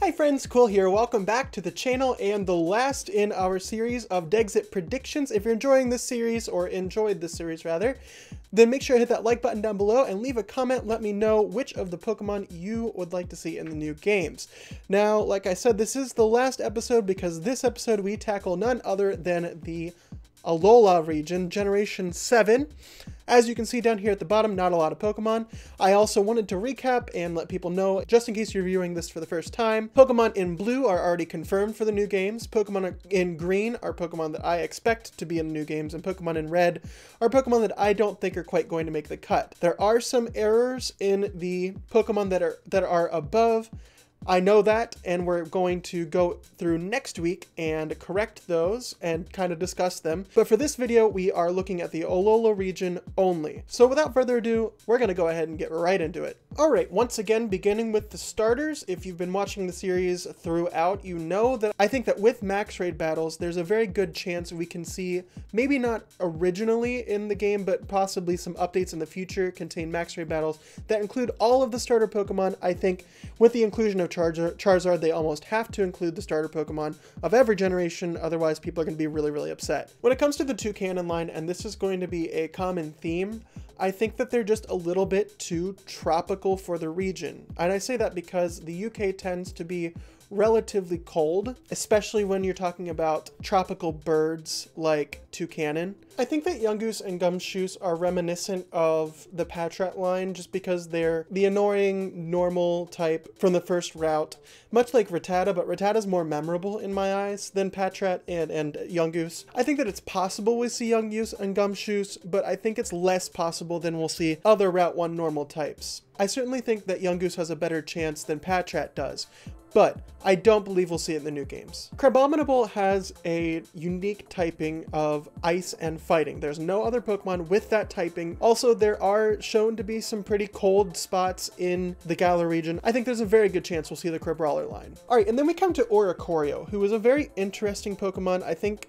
Hi friends, Quill here. Welcome back to the channel and the last in our series of DEXIT predictions. If you're enjoying this series, or enjoyed this series rather, then make sure to hit that like button down below and leave a comment. Let me know which of the Pokemon you would like to see in the new games. Now, like I said, this is the last episode because this episode we tackle none other than the Alola region, Generation 7. As you can see down here at the bottom, not a lot of Pokemon. I also wanted to recap and let people know, just in case you're viewing this for the first time, Pokemon in blue are already confirmed for the new games. Pokemon in green are Pokemon that I expect to be in the new games, and Pokemon in red are Pokemon that I don't think are quite going to make the cut. There are some errors in the Pokemon that are above. I know that, and we're going to go through next week and correct those and kind of discuss them. But for this video, we are looking at the Alola region only. So without further ado, we're going to go ahead and get right into it. All right, once again, beginning with the starters. If you've been watching the series throughout, you know that I think that with max raid battles, there's a very good chance we can see, maybe not originally in the game, but possibly some updates in the future contain max raid battles that include all of the starter Pokemon. I think with the inclusion of Charizard, they almost have to include the starter Pokemon of every generation, otherwise people are going to be really upset. When it comes to the Toucannon line, and this is going to be a common theme, I think that they're just a little bit too tropical for the region. And I say that because the UK tends to be relatively cold, especially when you're talking about tropical birds like Toucannon. I think that Yungoos and Gumshoos are reminiscent of the Patrat line just because they're the annoying normal type from the first route, much like Rattata, but Rattata's more memorable in my eyes than Patrat and Yungoos. I think that it's possible we see Yungoos and Gumshoos, but I think it's less possible than we'll see other Route 1 normal types. I certainly think that Yungoos has a better chance than Patrat does, but I don't believe we'll see it in the new games. Crabominable has a unique typing of ice and fighting. There's no other Pokemon with that typing. Also, there are shown to be some pretty cold spots in the Galar region. I think there's a very good chance we'll see the Crabrawler line. All right, and then we come to Oricorio, who is a very interesting Pokemon. I think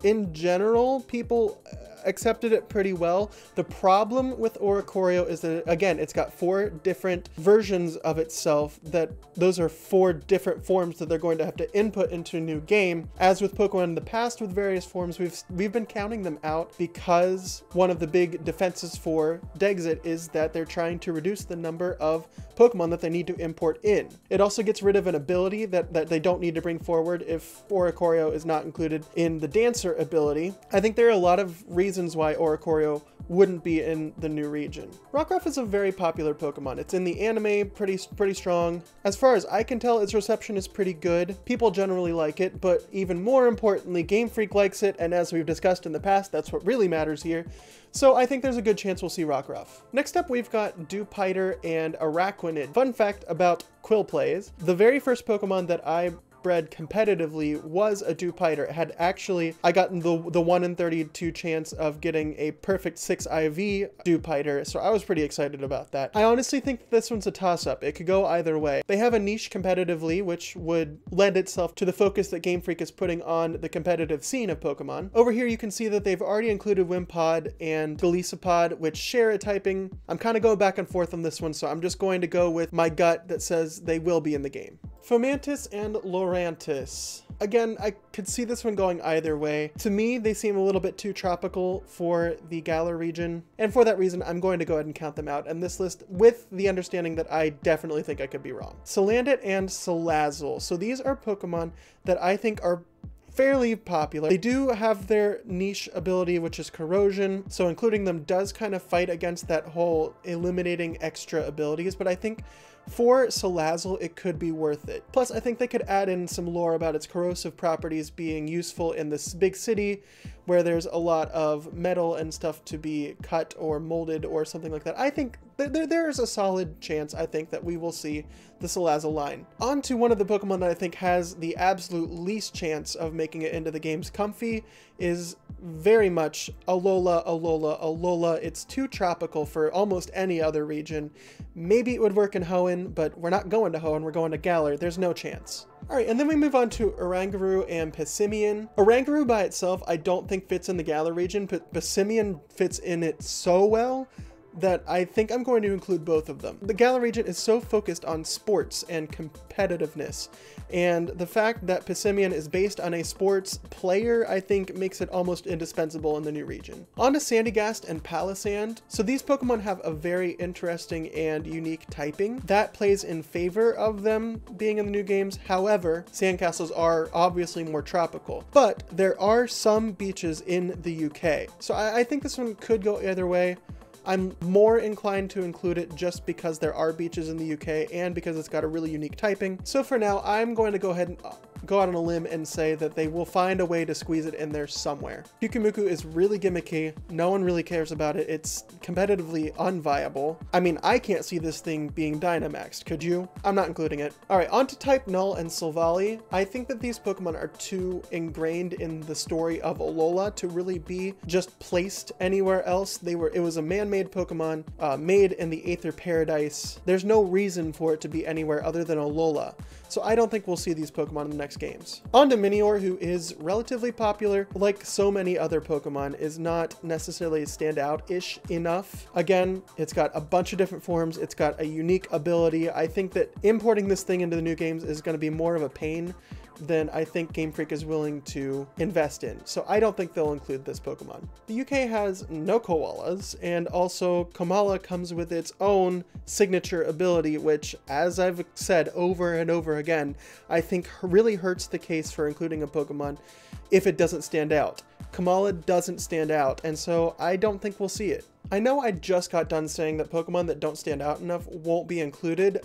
in general, people accepted it pretty well. The problem with Oricorio is that, again, it's got 4 different versions of itself, that those are 4 different forms that they're going to have to input into a new game. As with Pokemon in the past with various forms, we've been counting them out because one of the big defenses for DEXIT is that they're trying to reduce the number of Pokemon that they need to import in. It also gets rid of an ability that they don't need to bring forward if Oricorio is not included in the Dancer ability. I think there are a lot of reasons why Oricorio wouldn't be in the new region. Rockruff is a very popular Pokemon. It's in the anime, pretty strong. As far as I can tell, its reception is pretty good. People generally like it, but even more importantly, Game Freak likes it, and as we've discussed in the past, that's what really matters here. So I think there's a good chance we'll see Rockruff. Next up, we've got Dewpider and Araquanid. Fun fact about QwilPlays, the very first Pokemon that I bred competitively was a Dewpider. It had actually, I got the 1 in 32 chance of getting a perfect 6 IV Dewpider, so I was pretty excited about that. I honestly think this one's a toss-up. It could go either way. They have a niche competitively, which would lend itself to the focus that Game Freak is putting on the competitive scene of Pokemon. Over here you can see that they've already included Wimpod and Golisopod, which share a typing. I'm kind of going back and forth on this one, so I'm just going to go with my gut that says they will be in the game. Fomantis and Lurantis. Again, I could see this one going either way. To me, they seem a little bit too tropical for the Galar region, and for that reason, I'm going to go ahead and count them out in this list with the understanding that I definitely think I could be wrong. Salandit and Salazzle. So these are Pokemon that I think are fairly popular. They do have their niche ability, which is corrosion, so including them does kind of fight against that whole eliminating extra abilities, but I think for Salazzle, it could be worth it. Plus, I think they could add in some lore about its corrosive properties being useful in this big city where there's a lot of metal and stuff to be cut or molded or something like that. I think there is a solid chance, I think, that we will see the Salazzle line. On to one of the Pokemon that I think has the absolute least chance of making it into the game's comfy is very much Alola. It's too tropical for almost any other region. Maybe it would work in Hoenn, but we're not going to Hoenn, we're going to Galar. There's no chance. Alright, and then we move on to Oranguru and Passimian. Oranguru by itself I don't think fits in the Galar region, but Passimian fits in it so well that I think I'm going to include both of them. The Galar region is so focused on sports and competitiveness, and the fact that Passimian is based on a sports player, I think makes it almost indispensable in the new region. On to Sandygast and Palisand. So these Pokemon have a very interesting and unique typing that plays in favor of them being in the new games. However, sandcastles are obviously more tropical, but there are some beaches in the UK. So I think this one could go either way. I'm more inclined to include it just because there are beaches in the UK and because it's got a really unique typing. So for now, I'm going to go ahead and go out on a limb and say that they will find a way to squeeze it in there somewhere. Kyukumuku is really gimmicky. No one really cares about it. It's competitively unviable. I mean, I can't see this thing being Dynamaxed, could you? I'm not including it. All right, on to Type Null and Silvally. I think that these Pokemon are too ingrained in the story of Alola to really be just placed anywhere else. It was a man-made Pokemon made in the Aether Paradise. There's no reason for it to be anywhere other than Alola. So I don't think we'll see these Pokemon in the next games. On to Minior, who is relatively popular, like so many other Pokemon, is not necessarily standout-ish enough. Again, it's got a bunch of different forms, it's got a unique ability. I think that importing this thing into the new games is going to be more of a pain than I think Game Freak is willing to invest in. So I don't think they'll include this Pokemon. The UK has no koalas, and also Komala comes with its own signature ability, which, as I've said over and over again, I think really hurts the case for including a Pokemon if it doesn't stand out. Komala doesn't stand out, and so I don't think we'll see it. I know I just got done saying that Pokemon that don't stand out enough won't be included.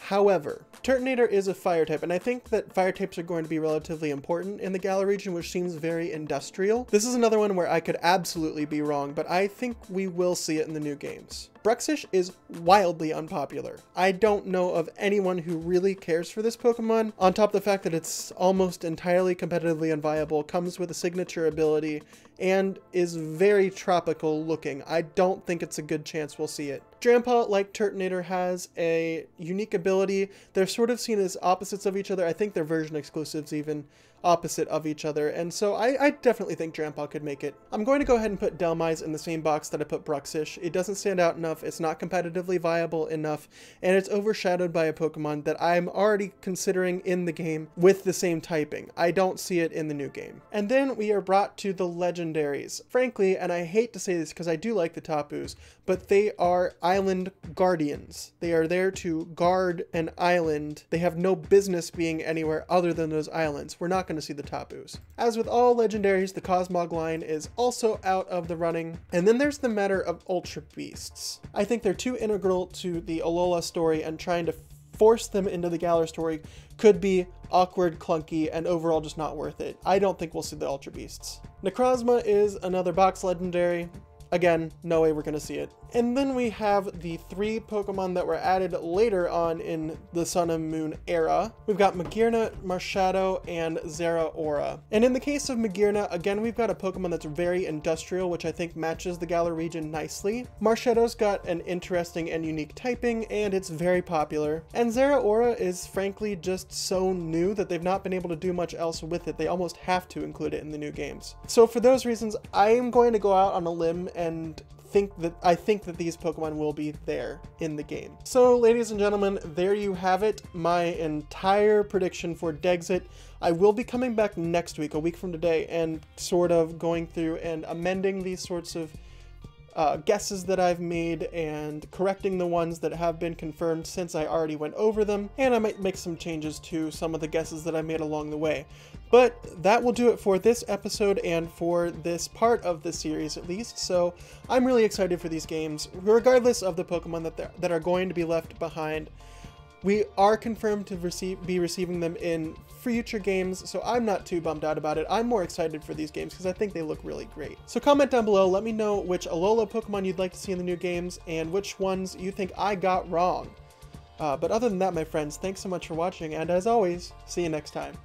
However, Turtonator is a fire type, and I think that fire types are going to be relatively important in the Galar region, which seems very industrial. This is another one where I could absolutely be wrong, but I think we will see it in the new games. Bruxish is wildly unpopular. I don't know of anyone who really cares for this Pokemon, on top of the fact that it's almost entirely competitively unviable, comes with a signature ability, and is very tropical looking. I don't think it's a good chance we'll see it. Drampa, like Turtonator, has a unique ability. They're sort of seen as opposites of each other. I think they're version exclusives even opposite of each other, and so I definitely think Drampa could make it. I'm going to go ahead and put Delmise in the same box that I put Bruxish. It doesn't stand out enough, it's not competitively viable enough, and it's overshadowed by a Pokemon that I'm already considering in the game with the same typing. I don't see it in the new game. And then we are brought to the Legendaries. Frankly, and I hate to say this because I do like the Tapus, but they are island guardians. They are there to guard an island. They have no business being anywhere other than those islands. We're not going to see the Tapus. As with all Legendaries, the Cosmog line is also out of the running. And then there's the matter of Ultra Beasts. I think they're too integral to the Alola story, and trying to force them into the Galar story could be awkward, clunky, and overall just not worth it. I don't think we'll see the Ultra Beasts. Necrozma is another box legendary. Again, no way we're going to see it. And then we have the 3 Pokemon that were added later on in the Sun and Moon era. We've got Magearna, Marshadow, and Zeraora. And in the case of Magearna, again, we've got a Pokemon that's very industrial, which I think matches the Galar region nicely. Marshadow's got an interesting and unique typing, and it's very popular. And Zeraora is frankly just so new that they've not been able to do much else with it. They almost have to include it in the new games. So for those reasons, I am going to go out on a limb and I think that these Pokemon will be there in the game. So ladies and gentlemen, there you have it, my entire prediction for DEXIT. I will be coming back next week, a week from today, and sort of going through and amending these sorts of guesses that I've made and correcting the ones that have been confirmed since I already went over them, and I might make some changes to some of the guesses that I made along the way. But that will do it for this episode and for this part of the series at least, so I'm really excited for these games, regardless of the Pokemon that are going to be left behind. We are confirmed to be receiving them in future games, so I'm not too bummed out about it. I'm more excited for these games because I think they look really great. So comment down below, let me know which Alola Pokemon you'd like to see in the new games and which ones you think I got wrong. But other than that, my friends, thanks so much for watching, and as always, see you next time.